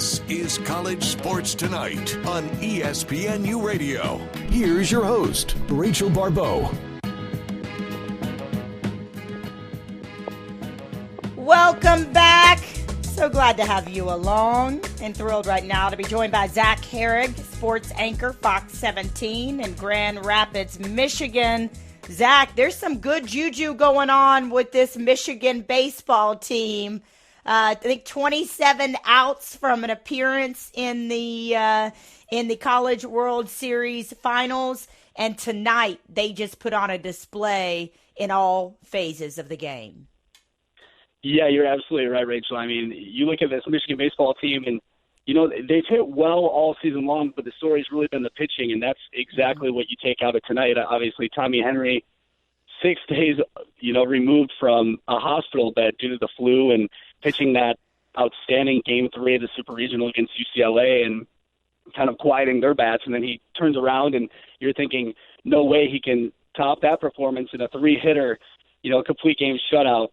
This is College Sports Tonight on ESPNU Radio. Here's your host, Rachel Baribeau. Welcome back. So glad to have you along and thrilled right now to be joined by Zach Harig, sports anchor, Fox 17 in Grand Rapids, Michigan. Zach, there's some good juju going on with this Michigan baseball team. I think 27 outs from an appearance in the College World Series finals, and tonight they just put on a display in all phases of the game. Yeah, you're absolutely right, Rachel. I mean, you look at this Michigan baseball team, and you know they've hit well all season long, but the story's really been the pitching, and that's exactly what you take out of tonight. Obviously, Tommy Henry, 6 days, removed from a hospital bed due to the flu, and pitching that outstanding Game 3 of the Super Regional against UCLA and kind of quieting their bats. And then he turns around and you're thinking, no way he can top that performance in a 3-hitter, complete game shutout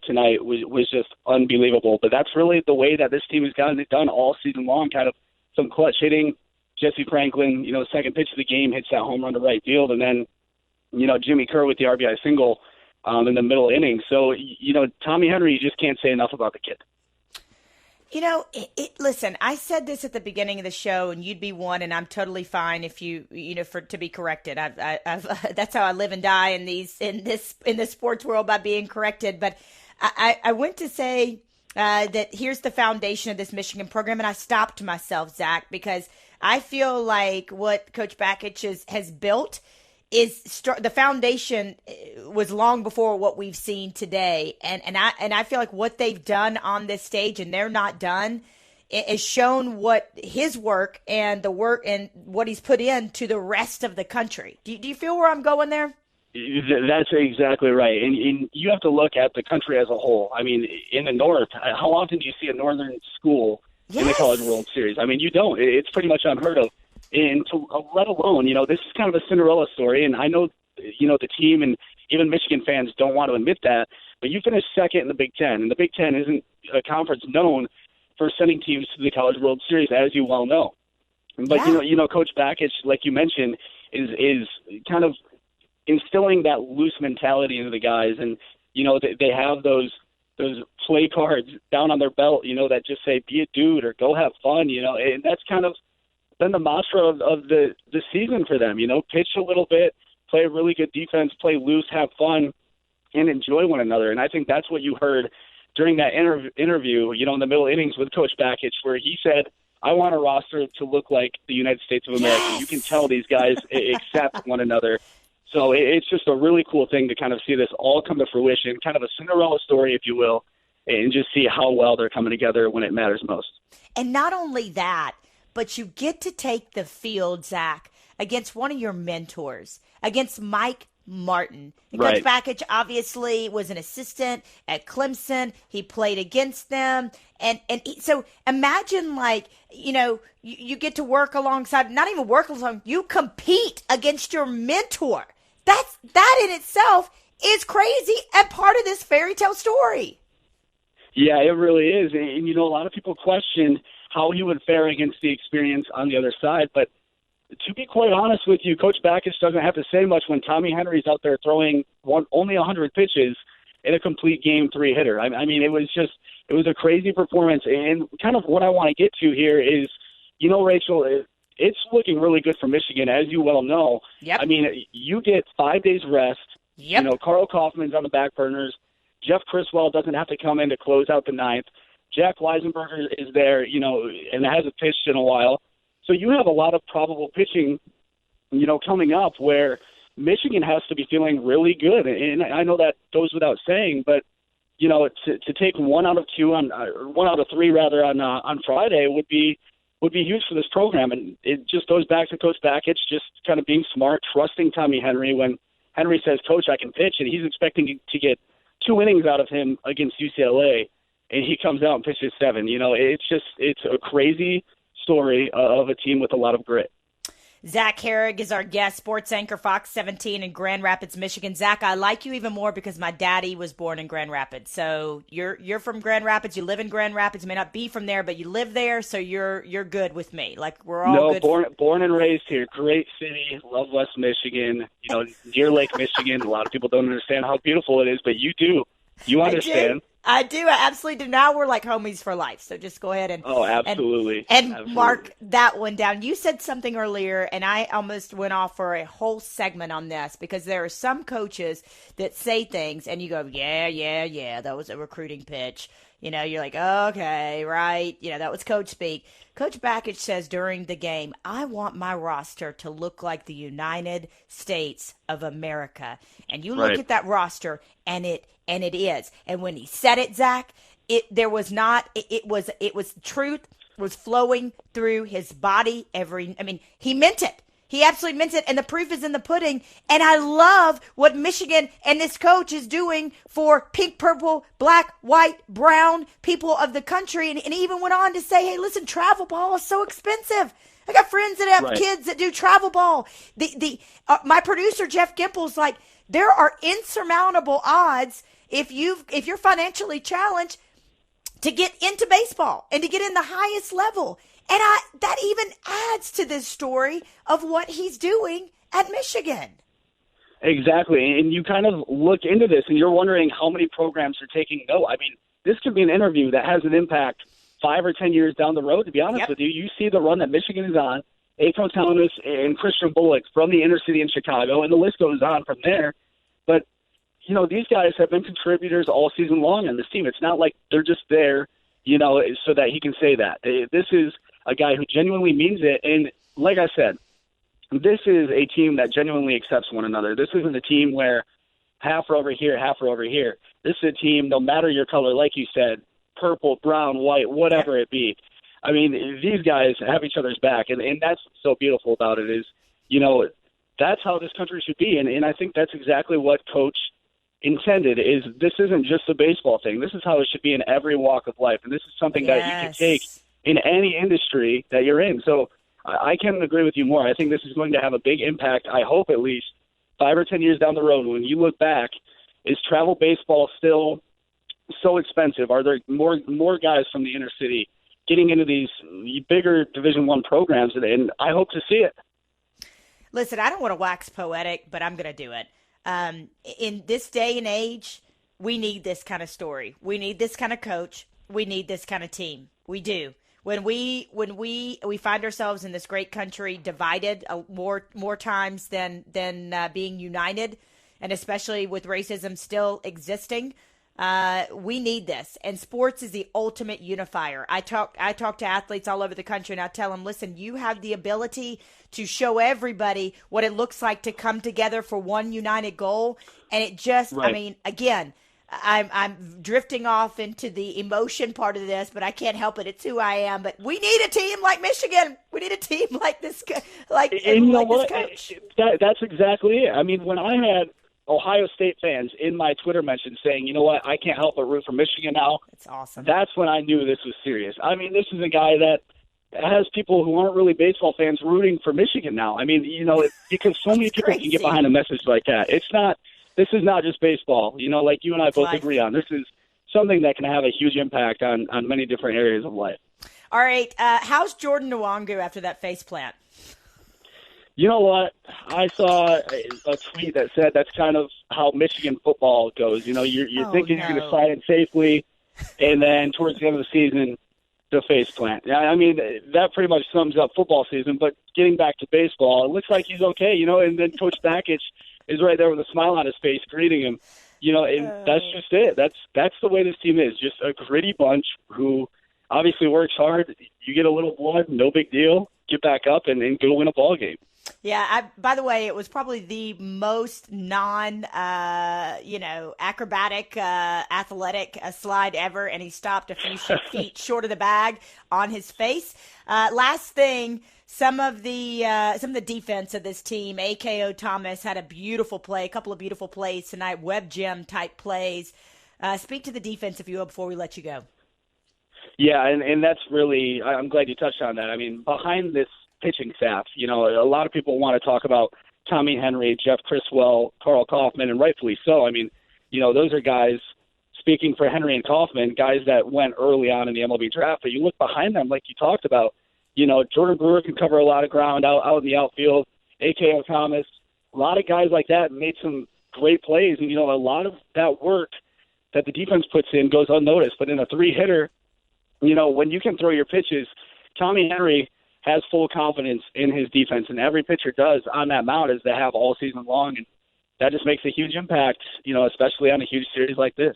tonight was just unbelievable. But that's really the way that this team has gotten it done all season long, kind of some clutch hitting. Jesse Franklin, second pitch of the game, hits that home run to right field. And then, Jimmy Kerr with the RBI single in the middle inning. So, Tommy Henry, you just can't say enough about the kid. Listen, I said this at the beginning of the show, and you'd be one, and I'm totally fine if to be corrected. I've that's how I live and die in the sports world, by being corrected. But I went to say that here's the foundation of this Michigan program, and I stopped myself, Zach, because I feel like what Coach Bakich has built is the foundation was long before what we've seen today, and I feel like what they've done on this stage, and they're not done, is shown what his work and the work and what he's put into the rest of the country. Do you feel where I'm going there? That's exactly right, and you have to look at the country as a whole. I mean, in the North, how often do you see a northern school in the College World Series? I mean, you don't. It's pretty much unheard of. And let alone, this is kind of a Cinderella story, and I know, the team and even Michigan fans don't want to admit that, but you finished second in the Big Ten, and the Big Ten isn't a conference known for sending teams to the College World Series, as you well know. But, Coach Bakich, like you mentioned, is kind of instilling that loose mentality into the guys, and, they have those play cards down on their belt, that just say, be a dude or go have fun, and that's kind of been the mantra of the season for them. Pitch a little bit, play a really good defense, play loose, have fun, and enjoy one another. And I think that's what you heard during that interview, in the middle innings with Coach Bakich, where he said, I want a roster to look like the United States of America. Yes! You can tell these guys accept one another. So it's just a really cool thing to kind of see this all come to fruition, kind of a Cinderella story, if you will, and just see how well they're coming together when it matters most. And not only that, but you get to take the field, Zach, against one of your mentors, against Mike Martin. And right. Coach Bakich obviously was an assistant at Clemson. He played against them. So imagine, you get to work alongside, not even work alongside, you compete against your mentor. That in itself is crazy and part of this fairy tale story. Yeah, it really is. And, a lot of people question how he would fare against the experience on the other side. But to be quite honest with you, Coach Bakich doesn't have to say much when Tommy Henry's out there throwing only 100 pitches in a complete Game 3 hitter. I mean, it was a crazy performance. And kind of what I want to get to here is, Rachel, it's looking really good for Michigan, as you well know. Yep. I mean, you get 5 days rest. Yep. Carl Kaufman's on the back burners. Jeff Criswell doesn't have to come in to close out the ninth. Jack Weisenberger is there, and hasn't pitched in a while. So you have a lot of probable pitching, coming up where Michigan has to be feeling really good. And I know that goes without saying, but, to take 1 out of 2 1 out of 3 rather on Friday would be huge for this program. And it just goes back to Coach Bakich just kind of being smart, trusting Tommy Henry when Henry says, Coach, I can pitch, and he's expecting to get 2 innings out of him against UCLA. And he comes out and pitches 7. It's a crazy story of a team with a lot of grit. Zach Harig is our guest, sports anchor, Fox 17 in Grand Rapids, Michigan. Zach, I like you even more because my daddy was born in Grand Rapids. So you're from Grand Rapids. You live in Grand Rapids. You may not be from there, but you live there, so you're good with me. Like, we're all good. Born and raised here. Great city. Love West Michigan. Near Lake Michigan. A lot of people don't understand how beautiful it is, but you do. You understand. I do. I absolutely do. Now we're like homies for life. So just go ahead and absolutely and mark that one down. You said something earlier, and I almost went off for a whole segment on this because there are some coaches that say things, and you go, yeah, that was a recruiting pitch. You're like, okay, right. That was coach speak. Coach Bakich says during the game, I want my roster to look like the United States of America. And you look at that roster, and it is. And when he said it, Zach, it was truth was flowing through his body. He meant it. He absolutely meant it, and the proof is in the pudding. And I love what Michigan and this coach is doing for pink, purple, black, white, brown people of the country. And he even went on to say, hey, listen, travel ball is so expensive. I got friends that have kids that do travel ball. My producer, Jeff Gimple's like, there are insurmountable odds if you're financially challenged to get into baseball and to get in the highest level. And that even adds to this story of what he's doing at Michigan. Exactly. And you kind of look into this and you're wondering how many programs are taking note. I mean, this could be an interview that has an impact 5 or 10 years down the road, to be honest with you. You see the run that Michigan is on, April Thomas and Christian Bullock from the inner city in Chicago, and the list goes on from there. But, these guys have been contributors all season long on this team. It's not like they're just there, so that he can say that. This is a guy who genuinely means it. And like I said, this is a team that genuinely accepts one another. This isn't a team where half are over here, half are over here. This is a team, no matter your color, like you said, purple, brown, white, whatever it be. I mean, these guys have each other's back. And that's what's so beautiful about it is, that's how this country should be. And I think that's exactly what Coach intended is this isn't just a baseball thing. This is how it should be in every walk of life. And this is something that you can take in any industry that you're in. So I can't agree with you more. I think this is going to have a big impact, I hope at least, 5 or 10 years down the road. When you look back, is travel baseball still so expensive? Are there more guys from the inner city getting into these bigger Division I programs? And I hope to see it. Listen, I don't want to wax poetic, but I'm going to do it. In this day and age, we need this kind of story. We need this kind of coach. We need this kind of team. We do. When we find ourselves in this great country divided more times than being united, and especially with racism still existing, we need this. And sports is the ultimate unifier. I talk to athletes all over the country, and I tell them, listen, you have the ability to show everybody what it looks like to come together for one united goal. And it just, again, I'm drifting off into the emotion part of this, but I can't help it. It's who I am. But we need a team like Michigan. We need a team like this, this coach. That's exactly it. I mean, when I had Ohio State fans in my Twitter mentions saying, you know what, I can't help but root for Michigan now. It's awesome. That's when I knew this was serious. I mean, this is a guy that has people who aren't really baseball fans rooting for Michigan now. I mean, because so many people can get behind a message like that. This is not just baseball, like you and I both agree on. This is something that can have a huge impact on many different areas of life. All right. How's Jordan Nwangu after that face plant? You know what? I saw a tweet that said that's kind of how Michigan football goes. You're thinking you're going to slide in safely, and then towards the end of the season, the face plant. I mean, that pretty much sums up football season. But getting back to baseball, it looks like he's okay, and then Coach Bakich is right there with a smile on his face greeting him. And that's just it. That's the way this team is, just a gritty bunch who obviously works hard. You get a little blood, no big deal. Get back up and go win a ball game. Yeah, by the way, it was probably the most acrobatic, athletic slide ever, and he stopped a few feet short of the bag on his face. Last thing, some of the defense of this team, A.K.O. Thomas had a couple of beautiful plays tonight, web gem type plays. Speak to the defense, if you will, before we let you go. Yeah, and that's really, I'm glad you touched on that. I mean, behind this pitching staff. You know, a lot of people want to talk about Tommy Henry, Jeff Criswell, Carl Kaufman, and rightfully so. I mean, you know, those are guys, speaking for Henry and Kaufman, guys that went early on in the MLB draft. But you look behind them, like you talked about, you know, Jordan Brewer can cover a lot of ground out in the outfield, A.K.O. Thomas, a lot of guys like that made some great plays. And, you know, a lot of that work that the defense puts in goes unnoticed. But in a three-hitter, you know, when you can throw your pitches, Tommy Henry has full confidence in his defense, and every pitcher does on that mound, as they have all season long. And that just makes a huge impact, you know, especially on a huge series like this.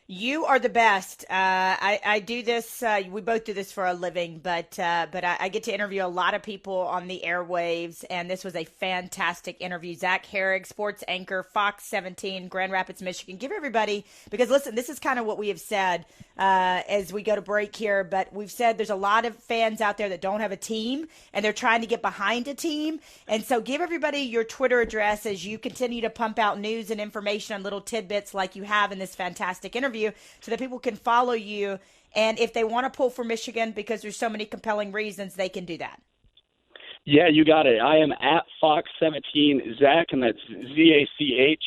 You are the best. I do this. We both do this for a living, but I get to interview a lot of people on the airwaves, and this was a fantastic interview. Zach Harig, sports anchor, Fox 17, Grand Rapids, Michigan. Give everybody, because listen, this is kind of what we have said as we go to break here, but we've said there's a lot of fans out there that don't have a team, and they're trying to get behind a team. And so give everybody your Twitter address as you continue to pump out news and information on little tidbits like you have in this fantastic interview, so that people can follow you. And if they want to pull for Michigan because there's so many compelling reasons, they can do that. Yeah, you got it. I am at Fox 17 Zach, and that's ZACH.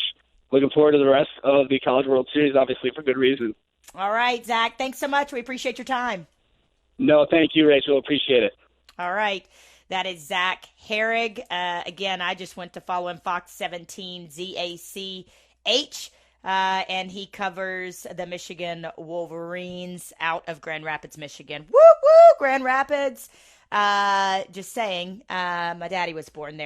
Looking forward to the rest of the College World Series, obviously for good reason. All right, Zach, thanks so much. We appreciate your time. No, thank you, Rachel. Appreciate it. All right. That is Zach Harig. Again, I just went to follow him, Fox 17 ZACH. And he covers the Michigan Wolverines out of Grand Rapids, Michigan. Woo, woo, Grand Rapids. Just saying, my daddy was born there.